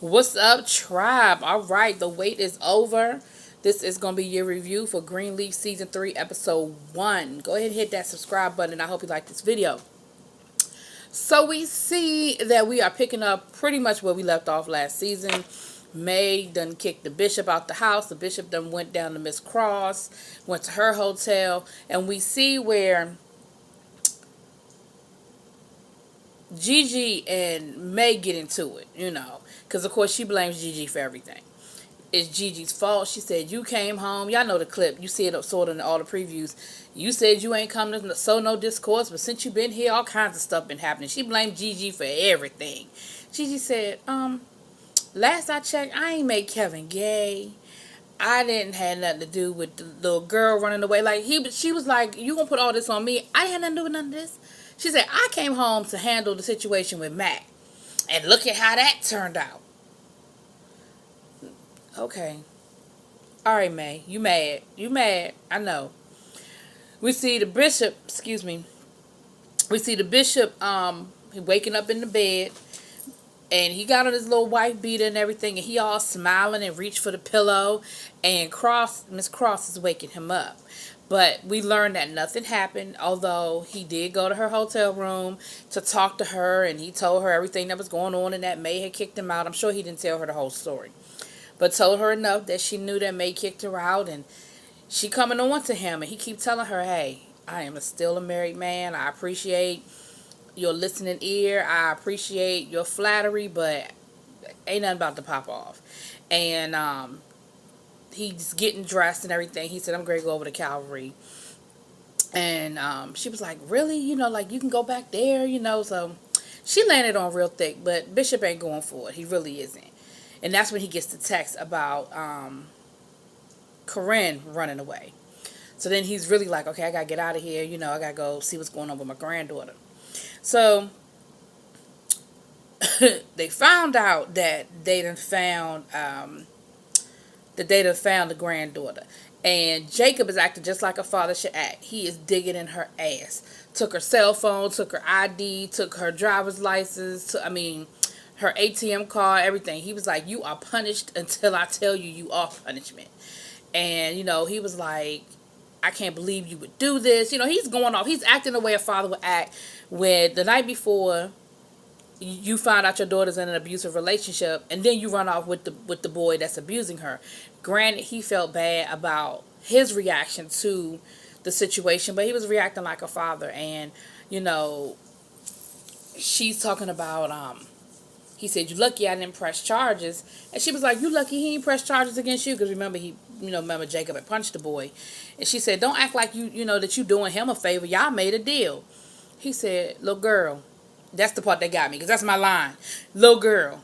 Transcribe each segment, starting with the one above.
What's up, tribe? All right, the wait is over. This is going to be your review for Greenleaf Season 3, Episode 1. Go ahead and hit that subscribe button. I hope you like this video. So we see that we are picking up pretty much where we left off last season. May done kicked the bishop out the house. The bishop done went down to Miss Cross, went to her hotel. And we see where Gigi and May get into it, because of course she blames Gigi for everything. It's Gigi's fault. She said, you came home. Y'all know the clip. You see it sort of in all the previews. You said you ain't come to sow no discourse, but since you been here, all kinds of stuff been happening. She blamed Gigi for everything. Gigi said, last I checked, I ain't made Kevin gay. I didn't have nothing to do with the little girl running away. She was like, you gonna put all this on me? I didn't have nothing to do with none of this. She said, I came home to handle the situation with Matt. And look at how that turned out. Okay. All right, May. You mad. You mad. I know. We see the bishop, we see the bishop waking up in the bed. And he got on his little white beater and everything. And he all smiling and reached for the pillow. And Miss Cross is waking him up. But we learned that nothing happened, although he did go to her hotel room to talk to her, and he told her everything that was going on and that May had kicked him out. I'm sure he didn't tell her the whole story, but told her enough that she knew that May kicked her out, and she coming on to him, and he keep telling her, hey, I am still a married man. I appreciate your listening ear. I appreciate your flattery, but ain't nothing about to pop off. And he's getting dressed and everything. He said, I'm going to go over to Calvary. And she was like, really? You can go back there, So she landed on real thick, but Bishop ain't going for it. He really isn't. And that's when he gets the text about Corinne running away. So then he's really like, okay, I got to get out of here. I got to go see what's going on with my granddaughter. So they found out that they done found the granddaughter. And Jacob is acting just like a father should act. He is digging in her ass. Took her cell phone, took her ID, took her driver's license, her ATM card, everything. He was like, you are punished until I tell you you are punishment. And, he was like, I can't believe you would do this. He's going off. He's acting the way a father would act when the night before you find out your daughter's in an abusive relationship, and then you run off with the boy that's abusing her. Granted, he felt bad about his reaction to the situation, but he was reacting like a father. And she's talking about he said, you lucky I didn't press charges. And she was like, you lucky he didn't press charges against you, because remember Jacob had punched the boy. And she said, don't act like that you doing him a favor. Y'all made a deal. He said, little girl. That's the part that got me, because that's my line. Little girl.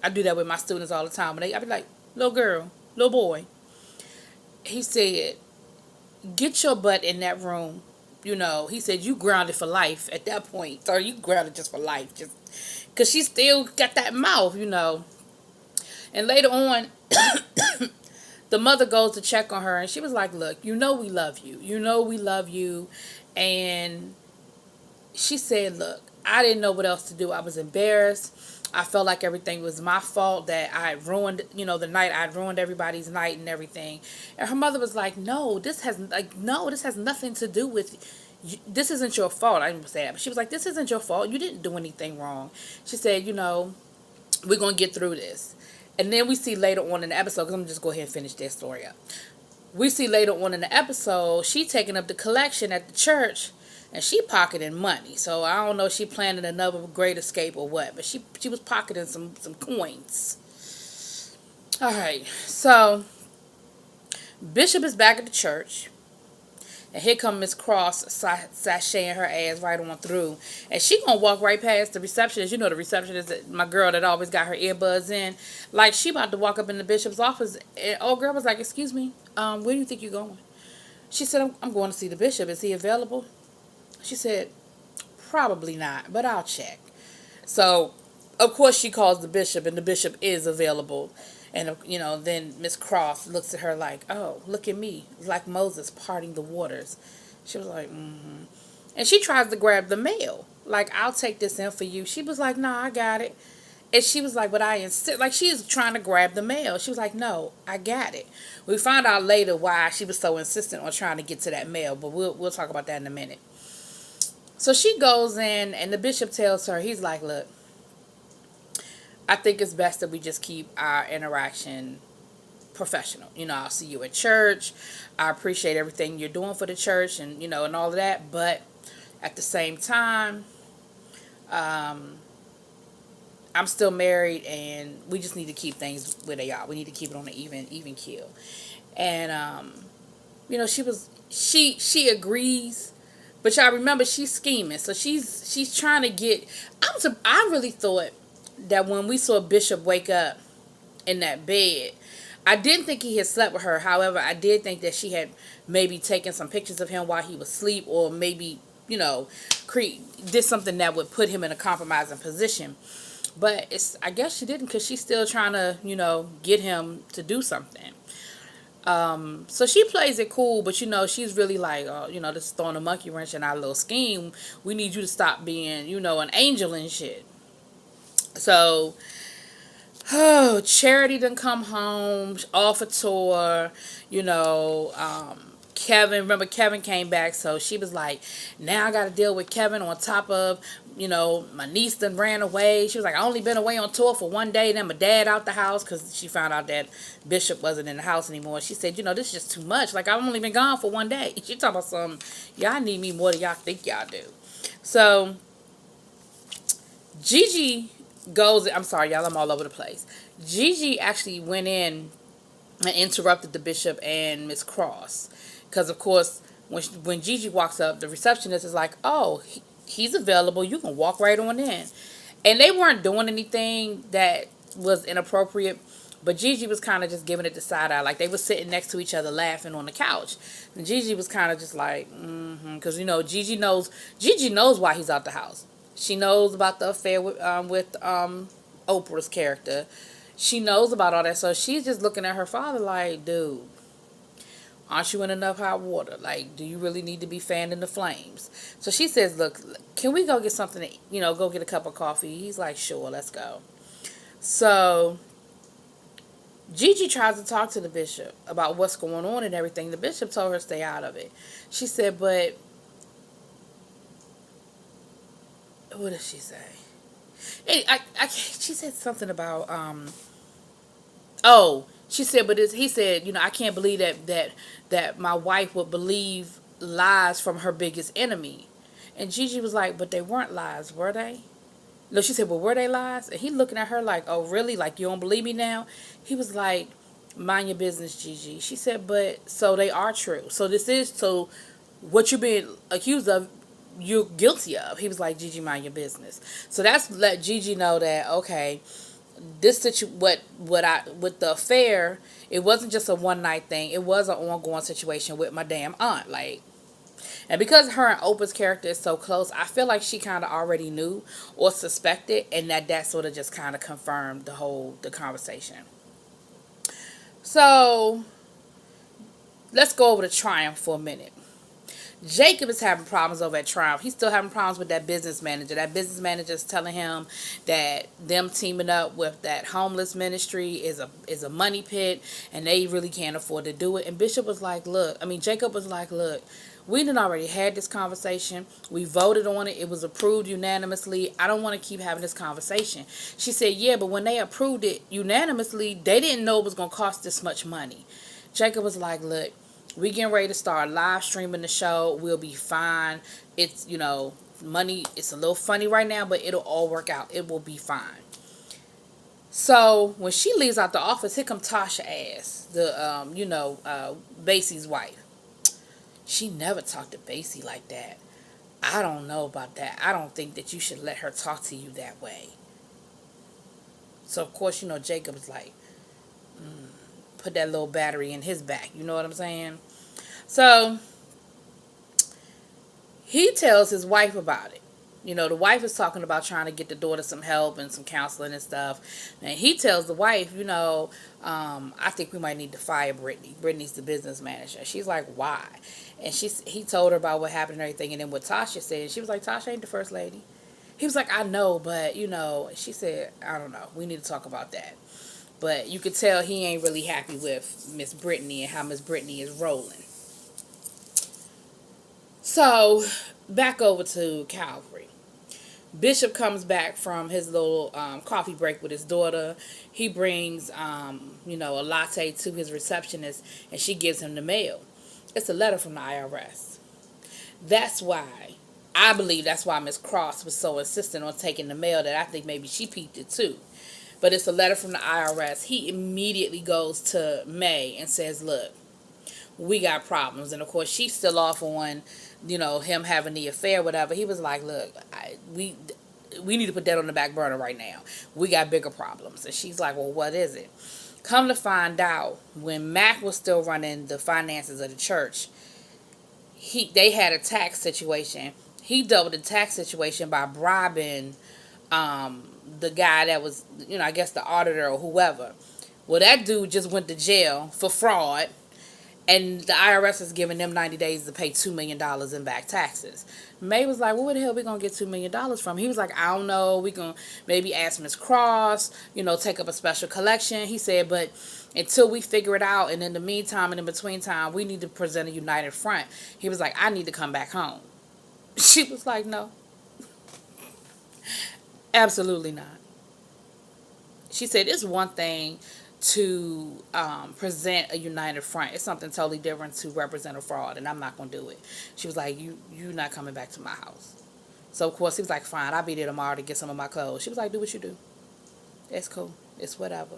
I do that with my students all the time. I be like, little girl, little boy. He said, get your butt in that room. He said, you grounded for life at that point. Or you grounded just for life. Just because she still got that mouth, And later on, the mother goes to check on her, and she was like, look, we love you. We love you. And she said, look, I didn't know what else to do. I was embarrassed. I felt like everything was my fault, that I had ruined, the night. I'd ruined everybody's night and everything. And her mother was like, no, this has nothing to do with you. This isn't your fault. I didn't say that, but she was like, this isn't your fault. You didn't do anything wrong. She said, we're going to get through this. And then we see later on in the episode, because I'm going to just go ahead and finish this story up. We see later on in the episode, she taking up the collection at the church. And she pocketing money. So I don't know if she planning another great escape or what. But she was pocketing some coins. Alright. So Bishop is back at the church. And here come Miss Cross sashaying her ass right on through. And she gonna walk right past the receptionist. The receptionist, my girl that always got her earbuds in. Like, she about to walk up in the bishop's office. And old girl was like, excuse me, where do you think you're going? She said, I'm going to see the bishop. Is he available? She said, probably not, but I'll check. So, of course, she calls the bishop, and the bishop is available. And, then Miss Cross looks at her like, oh, look at me, like Moses parting the waters. She was like, mm-hmm. And she tries to grab the mail. Like, I'll take this in for you. She was like, nah, I got it. And she was like, but I insist. Like, she is trying to grab the mail. She was like, no, I got it. We found out later why she was so insistent on trying to get to that mail, but we'll talk about that in a minute. So she goes in, and the bishop tells her, he's like, look, I think it's best that we just keep our interaction professional. I'll see you at church. I appreciate everything you're doing for the church and, and all of that. But at the same time, I'm still married, and we just need to keep things where they are. We need to keep it on an even keel. And, she agrees. But y'all remember, she's scheming. So she's trying to get, I really thought that when we saw Bishop wake up in that bed, I didn't think he had slept with her. However, I did think that she had maybe taken some pictures of him while he was asleep, or maybe, did something that would put him in a compromising position. But I guess she didn't, because she's still trying to, get him to do something. So she plays it cool, but she's really like, oh, this is throwing a monkey wrench in our little scheme. We need you to stop being, an angel and shit. So, Charity done come home off a tour, Kevin, remember Kevin came back, so she was like, now I got to deal with Kevin on top of, my niece done ran away. She was like, I only been away on tour for one day, then my dad out the house, because she found out that Bishop wasn't in the house anymore. She said, this is just too much. Like, I've only been gone for one day. She talking about some, y'all need me more than y'all think y'all do. So, Gigi goes, I'm sorry, y'all, I'm all over the place. Gigi actually went in and interrupted the bishop and Miss Cross. Because, of course, when Gigi walks up, the receptionist is like, oh, he's available. You can walk right on in. And they weren't doing anything that was inappropriate, but Gigi was kind of just giving it the side eye. Like, they were sitting next to each other laughing on the couch. And Gigi was kind of just like, because, Gigi knows why he's out the house. She knows about the affair with Oprah's character. She knows about all that. So she's just looking at her father like, dude, aren't you in enough hot water? Like, do you really need to be fanned in the flames? So she says, look, can we go get something to, go get a cup of coffee? He's like, sure, let's go. So Gigi tries to talk to the bishop about what's going on and everything. The bishop told her to stay out of it. She said, but what did she say? Hey, she said something about, she said, but he said, I can't believe that my wife would believe lies from her biggest enemy. And Gigi was like, but they weren't lies, were they? No, she said, well, were they lies? And he looking at her like, oh, really? Like, you don't believe me now? He was like, mind your business, Gigi. She said, but, so they are true. So what you're being accused of, you're guilty of. He was like, Gigi, mind your business. So that's let Gigi know that, okay, with the affair, it wasn't just a one night thing. It was an ongoing situation with my damn aunt. Like, and because her and Oprah's character is so close, I feel like she kind of already knew or suspected, and that sort of just kind of confirmed the conversation. So let's go over to Triumph for a minute. Jacob is having problems over at Triumph. He's still having problems with that business manager. That business manager is telling him that them teaming up with that homeless ministry is a money pit, and they really can't afford to do it. And Jacob was like, look, we done already had this conversation. We voted on it. It was approved unanimously. I don't want to keep having this conversation. She said, yeah, but when they approved it unanimously, they didn't know it was going to cost this much money. Jacob was like, look, we getting ready to start live streaming the show. We'll be fine. It's, money, it's a little funny right now, but it'll all work out. It will be fine. So when she leaves out the office, here come Tasha ass, Basie's wife. She never talked to Basie like that. I don't know about that. I don't think that you should let her talk to you that way. So of course, Jacob was like, put that little battery in his back. You know what I'm saying? So he tells his wife about it. The wife is talking about trying to get the daughter some help and some counseling and stuff. And he tells the wife, I think we might need to fire Brittany. Brittany's the business manager. She's like, why? And he told her about what happened and everything. And then what Tasha said, she was like, Tasha ain't the first lady. He was like, I know, but, she said, I don't know. We need to talk about that. But you could tell he ain't really happy with Miss Brittany and how Miss Brittany is rolling. So, back over to Calvary. Bishop comes back from his little coffee break with his daughter. He brings, a latte to his receptionist, and she gives him the mail. It's a letter from the IRS. I believe that's why Miss Cross was so insistent on taking the mail, that I think maybe she peeped it too. But it's a letter from the IRS. He immediately goes to May and says, look, we got problems. And of course, she's still off on, him having the affair, whatever. He was like, look, we need to put that on the back burner right now. We got bigger problems. And she's like, well, what is it? Come to find out, when Mac was still running the finances of the church, they had a tax situation. He doubled the tax situation by bribing the guy that was, I guess the auditor or whoever. Well, that dude just went to jail for fraud, and the IRS is giving them 90 days to pay $2 million in back taxes. May was like, well, where the hell we going to get $2 million from? He was like, I don't know. We going to maybe ask Miss Cross, take up a special collection. He said, but until we figure it out, and in the meantime and in between time, we need to present a united front. He was like, I need to come back home. She was like, no. Absolutely not. She said, it's one thing to present a united front. It's something totally different to represent a fraud, and I'm not going to do it. She was like, you're not coming back to my house. So, of course, he was like, fine, I'll be there tomorrow to get some of my clothes. She was like, do what you do. It's cool. It's whatever.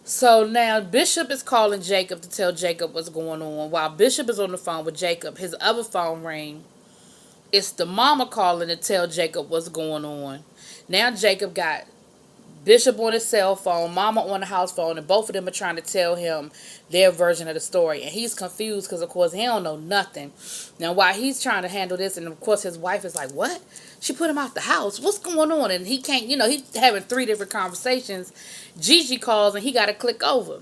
So now Bishop is calling Jacob to tell Jacob what's going on. While Bishop is on the phone with Jacob, his other phone rings. It's the mama calling to tell Jacob what's going on. Now Jacob got Bishop on his cell phone, mama on the house phone, and both of them are trying to tell him their version of the story. And he's confused because, of course, he don't know nothing. Now, while he's trying to handle this, and, of course, his wife is like, what? She put him out the house. What's going on? And he can't, he's having 3 different conversations. Gigi calls, and he got to click over.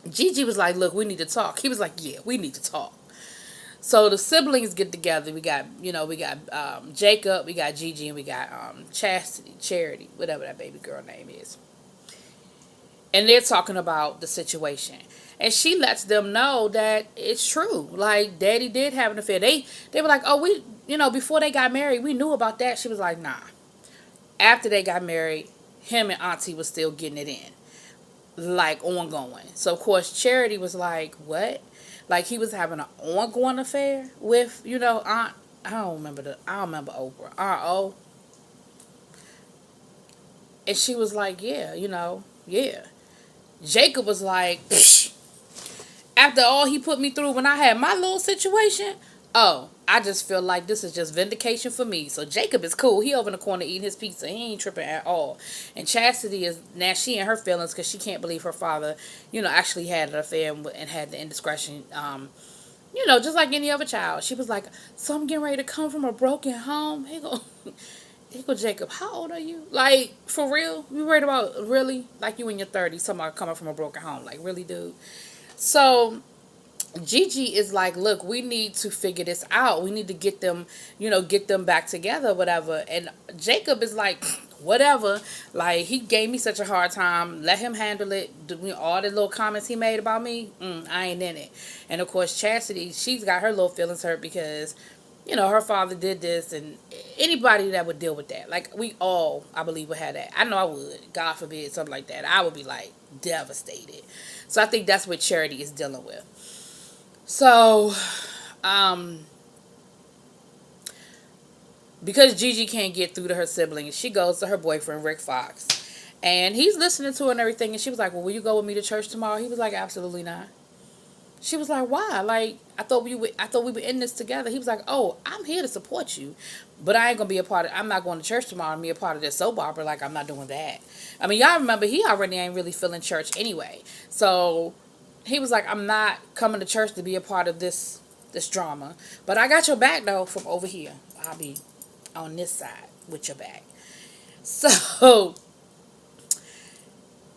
Gigi was like, look, we need to talk. He was like, yeah, we need to talk. So the siblings get together. We got Jacob, we got Gigi, and we got Charity, whatever that baby girl name is. And they're talking about the situation. And she lets them know that it's true. Like, Daddy did have an affair. They were like, oh, we, before they got married, we knew about that. She was like, nah. After they got married, him and Auntie was still getting it in. Like, ongoing. So, of course, Charity was like, what? Like, he was having an ongoing affair with, Aunt, I don't remember Oprah, Aunt O. And she was like, yeah, yeah. Jacob was like, psh, after all he put me through when I had my little situation, I just feel like this is just vindication for me. So Jacob is cool. He over in the corner eating his pizza. He ain't tripping at all. And Chastity is, now she in her feelings because she can't believe her father, actually had an affair and had the indiscretion, just like any other child. She was like, so I'm getting ready to come from a broken home. He go, Jacob, how old are you? Like, for real? You worried about, really? Like, you in your 30s, somebody coming from a broken home. Like, really, dude? So Gigi is like, look, we need to figure this out. We need to get them, get them back together, whatever. And Jacob is like, whatever. Like, he gave me such a hard time. Let him handle it. All the little comments he made about me, I ain't in it. And, of course, Chastity, she's got her little feelings hurt because, her father did this. And anybody that would deal with that, like, we all, I believe, would have that. I know I would. God forbid, something like that. I would be, like, devastated. So I think that's what Charity is dealing with. So, because Gigi can't get through to her siblings, she goes to her boyfriend, Rick Fox. And he's listening to her and everything. And she was like, well, will you go with me to church tomorrow? He was like, absolutely not. She was like, why? Like, I thought we were in this together. He was like, oh, I'm here to support you. But I ain't going to be a part of, I'm not going to church tomorrow and be a part of this soap opera. Like, I'm not doing that. I mean, y'all remember, he already ain't really feeling church anyway. So he was like, I'm not coming to church to be a part of this drama. But I got your back, though, from over here. I'll be on this side with your back. So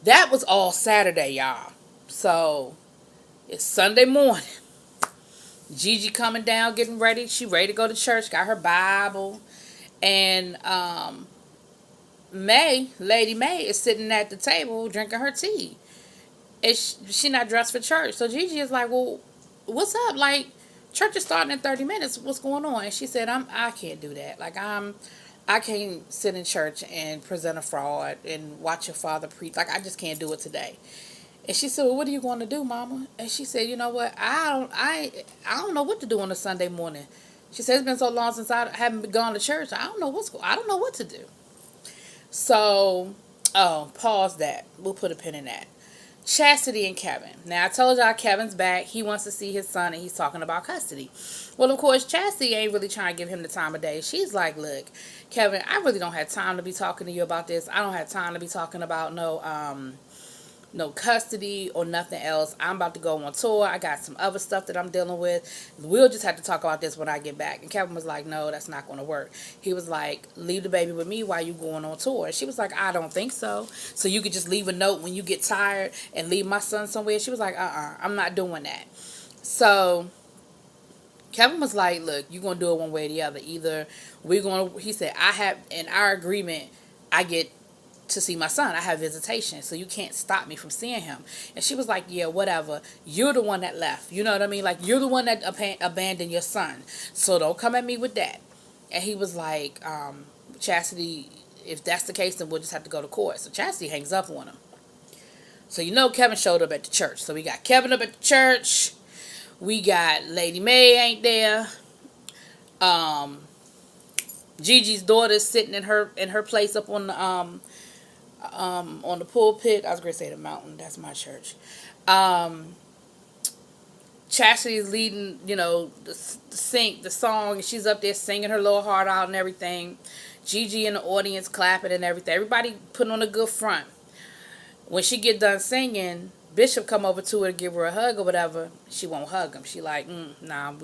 that was all Saturday, y'all. So it's Sunday morning. Gigi coming down, getting ready. She ready to go to church. Got her Bible. And Lady May, is sitting at the table drinking her tea. And she not dressed for church. So Gigi is like, well, what's up? Like, church is starting in 30 minutes. What's going on? And she said, I can't do that. Like, I can't sit in church and present a fraud and watch your father preach. Like, I just can't do it today. And she said, well, what are you going to do, Mama? And she said, you know what? I don't know what to do on a Sunday morning. She said, it's been so long since I haven't gone to church. I don't know what to do. So, pause that. We'll put a pin in that. Chastity and Kevin. Now, I told y'all Kevin's back. He wants to see his son, and he's talking about custody. Well, of course, Chastity ain't really trying to give him the time of day. She's like, look, Kevin, I really don't have time to be talking to you about this. I don't have time to be talking about no custody or nothing else. I'm about to go on tour. I got some other stuff that I'm dealing with. We'll just have to talk about this when I get back. And Kevin was like, no, that's not going to work. He was like, leave the baby with me while you going on tour. And she was like, I don't think so. So you could just leave a note when you get tired and leave my son somewhere. She was like, I'm not doing that. So Kevin was like, look, you're going to do it one way or the other. Either he said, I have, in our agreement, I get to see my son. I have visitation, so you can't stop me from seeing him. And she was like, yeah, whatever. You're the one that left. You know what I mean? Like, you're the one that abandoned your son. So don't come at me with that. And he was like, Chastity, if that's the case, then we'll just have to go to court. So Chastity hangs up on him. So you know Kevin showed up at the church. So we got Kevin up at the church. We got Lady May ain't there. Gigi's daughter's sitting in her place up on the pulpit. I was going to say the mountain. That's my church. Chastity is leading, the song. And she's up there singing her little heart out and everything. Gigi in the audience clapping and everything. Everybody putting on a good front. When she get done singing, Bishop come over to her to give her a hug or whatever. She won't hug him. She like, nah,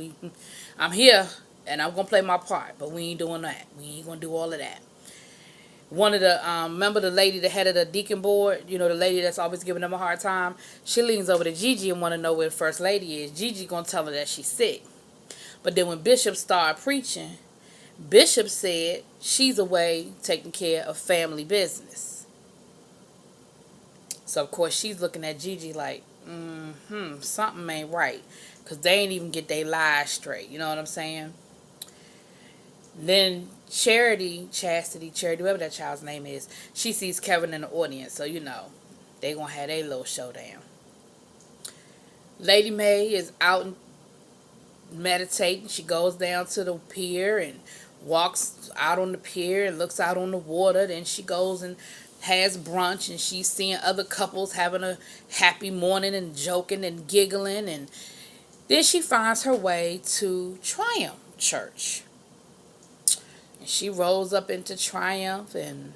I'm here and I'm going to play my part. But we ain't doing that. We ain't going to do all of that. One of the, remember the lady, the head of the deacon board, the lady that's always giving them a hard time, she leans over to Gigi and want to know where the first lady is. Gigi going to tell her that she's sick. But then when Bishop started preaching, Bishop said she's away taking care of family business. So, of course, she's looking at Gigi like, something ain't right. Because they ain't even get their lies straight. You know what I'm saying? Then Chastity, whatever that child's name is, she sees Kevin in the audience. So, they going to have their little showdown. Lady May is out meditating. She goes down to the pier and walks out on the pier and looks out on the water. Then she goes and has brunch, and she's seeing other couples having a happy morning and joking and giggling. And then she finds her way to Triumph Church. She rolls up into Triumph, and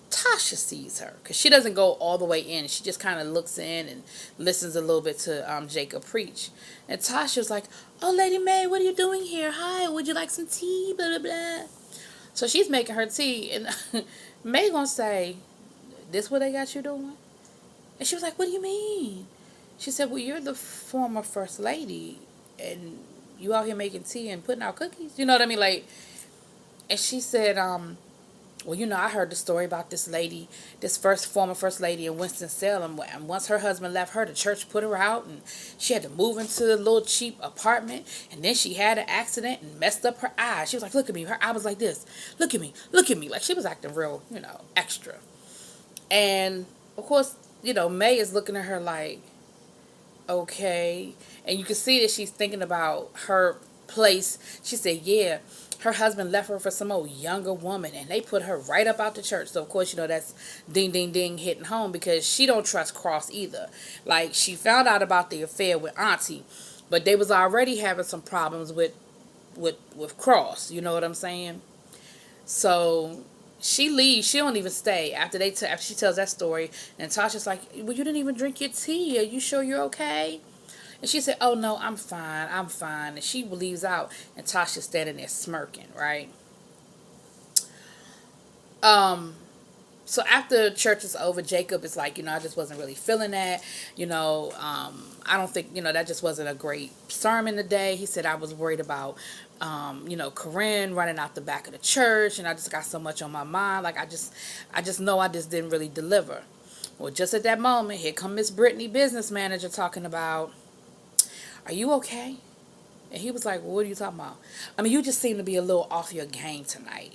Tasha sees her because she doesn't go all the way in. She just kind of looks in and listens a little bit to Jacob preach. And Tasha's like, oh, Lady May, what are you doing here? Hi, would you like some tea? Blah, blah, blah. So she's making her tea, and May gonna say, this what they got you doing? And she was like, what do you mean? She said, well, you're the former first lady, and you out here making tea and putting out cookies. You know what I mean? Like, and she said, well, I heard the story about this lady, this former first lady in Winston-Salem. And once her husband left her, the church put her out, and she had to move into a little cheap apartment. And then she had an accident and messed up her eye. She was like, look at me. Her eye was like this. Look at me. Look at me. Like, she was acting real, extra. And, of course, May is looking at her like, okay. And you can see that she's thinking about her place. She said, yeah. Her husband left her for some old younger woman, and they put her right up out the church. So, of course, that's ding, ding, ding hitting home, because she don't trust Cross either. Like, she found out about the affair with Auntie, but they was already having some problems with Cross. You know what I'm saying? So she leaves. She don't even stay after after she tells that story. And Tasha's like, well, you didn't even drink your tea. Are you sure you're okay? And she said, oh, no, I'm fine. And she leaves out, and Tasha's standing there smirking, right? So after church is over, Jacob is like, I just wasn't really feeling that. I don't think, that just wasn't a great sermon today. He said, I was worried about, Corinne running out the back of the church, and I just got so much on my mind. Like, I just know I just didn't really deliver. Well, just at that moment, here come Miss Brittany, business manager, talking about, are you okay? And he was like, well, what are you talking about? I mean, you just seem to be a little off your game tonight.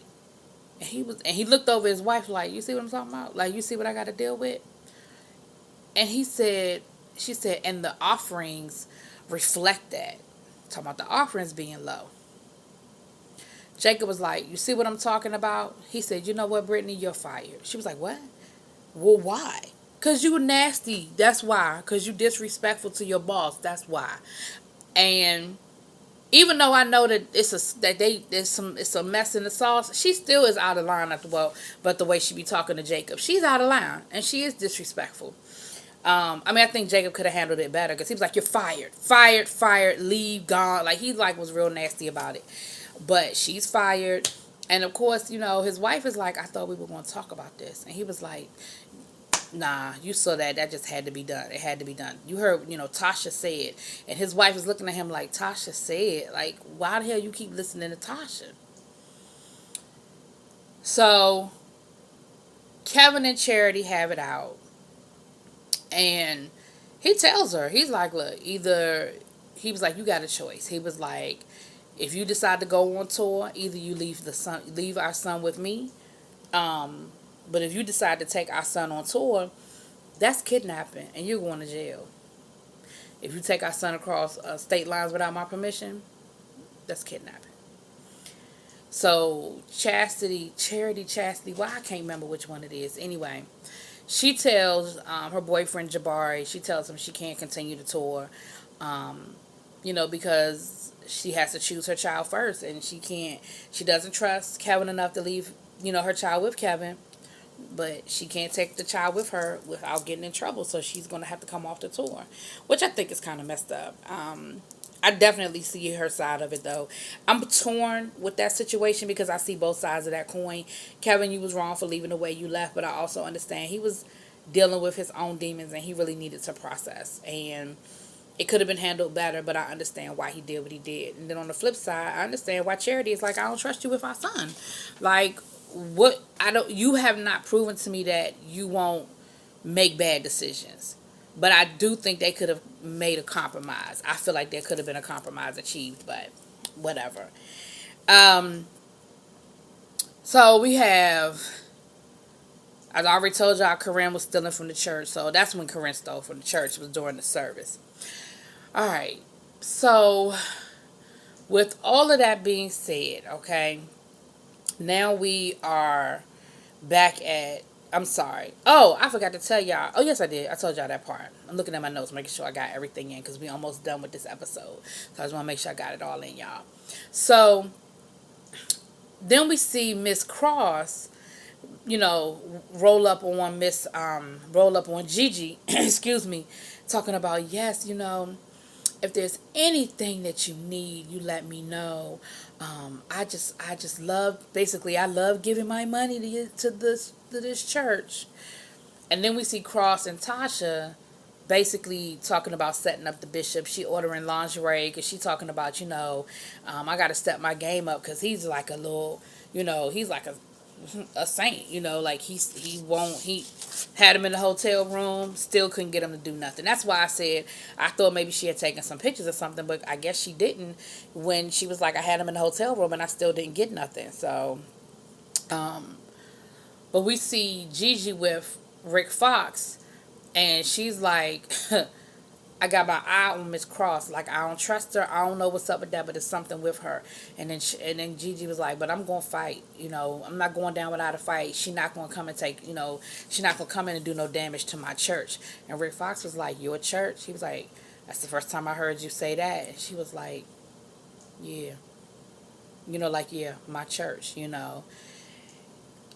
And he looked over his wife like, you see what I'm talking about? Like, you see what I got to deal with? And she said, and the offerings reflect that. Talking about the offerings being low. Jacob was like, you see what I'm talking about? He said, you know what, Brittany, you're fired. She was like, what? Well, why? Because you nasty. That's why. Because you disrespectful to your boss. That's why. And even though I know that it's a mess in the sauce, she still is out of line but the way she be talking to Jacob, she's out of line and she is disrespectful. I think Jacob could have handled it better because he was like, you're fired, leave, gone. Like he was real nasty about it, but she's fired. And of course, his wife is like, I thought we were going to talk about this, and he was like, nah, you saw that just had to be done. It had to be done. You heard, Tasha said. And his wife is looking at him like, Tasha said. Like, why the hell you keep listening to Tasha? So, Kevin and Charity have it out. And he tells her, he's like, look, he was like, you got a choice. He was like, if you decide to go on tour, either you leave our son with me, but if you decide to take our son on tour, that's kidnapping, and you're going to jail. If you take our son across state lines without my permission, that's kidnapping. So Charity, well, I can't remember which one it is. Anyway, she tells her boyfriend Jabari, she tells him she can't continue the tour, because she has to choose her child first, and she doesn't trust Kevin enough to leave, her child with Kevin. But she can't take the child with her without getting in trouble, so she's going to have to come off the tour, which I think is kind of messed up. I definitely see her side of it, though. I'm torn with that situation because I see both sides of that coin. Kevin, you was wrong for leaving the way you left, but I also understand he was dealing with his own demons, and he really needed to process. And it could have been handled better, but I understand why he did what he did. And then on the flip side, I understand why Charity is like, I don't trust you with our son. Like, you have not proven to me that you won't make bad decisions. But I do think they could have made a compromise. I feel like there could have been a compromise achieved, but whatever. So we have, as I already told y'all, Corinne was stealing from the church. So that's when Corinne stole from the church, was during the service. All right. So with all of that being said, okay, now we are back at, I'm sorry. Oh, I forgot to tell y'all. Oh, yes, I did. I told y'all that part. I'm looking at my notes, making sure I got everything in because we almost done with this episode. So I just want to make sure I got it all in, y'all. So then we see Miss Cross, roll up on Gigi, excuse me, talking about, yes, if there's anything that you need, you let me know. I just love, basically, I love giving my money to this church. And then we see Cross and Tasha basically talking about setting up the bishop. She ordering lingerie because she talking about, I got to step my game up because he's like a little, he's like a saint, like he had him in the hotel room, still couldn't get him to do nothing. That's why I said I thought maybe she had taken some pictures or something, but I guess she didn't when she was like, I had him in the hotel room and I still didn't get nothing. So but we see Gigi with Rick Fox, and she's like, I got my eye on Miss Cross. Like, I don't trust her. I don't know what's up with that, but it's something with her. And then Gigi was like, but I'm going to fight. I'm not going down without a fight. She's not going to come and she's not going to come in and do no damage to my church. And Rick Fox was like, your church? He was like, that's the first time I heard you say that. And she was like, yeah. Yeah, my church,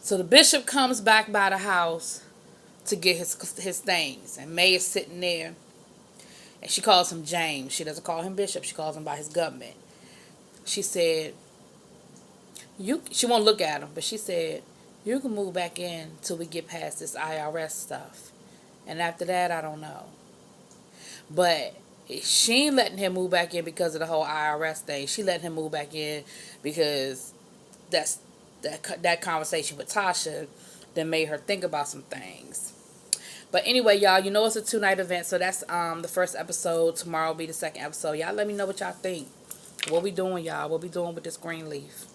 So the bishop comes back by the house to get his things. And May is sitting there. And she calls him James. She doesn't call him Bishop. She calls him by his government. She said, she won't look at him, but she said, You can move back in till we get past this IRS stuff. And after that, I don't know. But she ain't letting him move back in because of the whole IRS thing. She letting him move back in because that's that conversation with Tasha that made her think about some things. But anyway, y'all, you know it's a 2-night event, so that's the first episode. Tomorrow will be the second episode. Y'all let me know what y'all think. What we doing, y'all? What we doing with this Greenleaf?